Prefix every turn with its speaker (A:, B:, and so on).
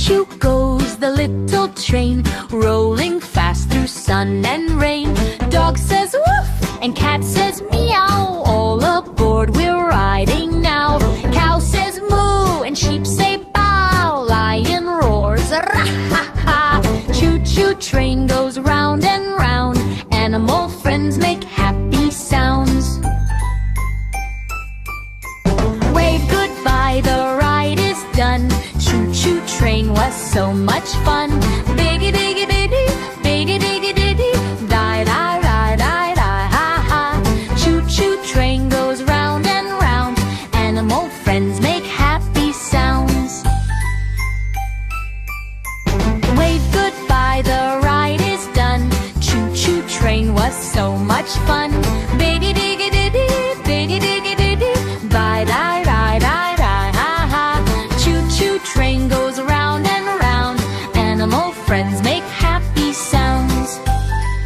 A: choo goes the little train, rolling fast through sun and rain. Dog says woof and cat says meow, all aboard we're riding now. Cow says moo and sheep say bow, lion roars ra-ha-ha. Choo-choo train goes round and round, animal friends make happy sounds. Wave goodbye, the ride is done. Choo-choo train was so much fun.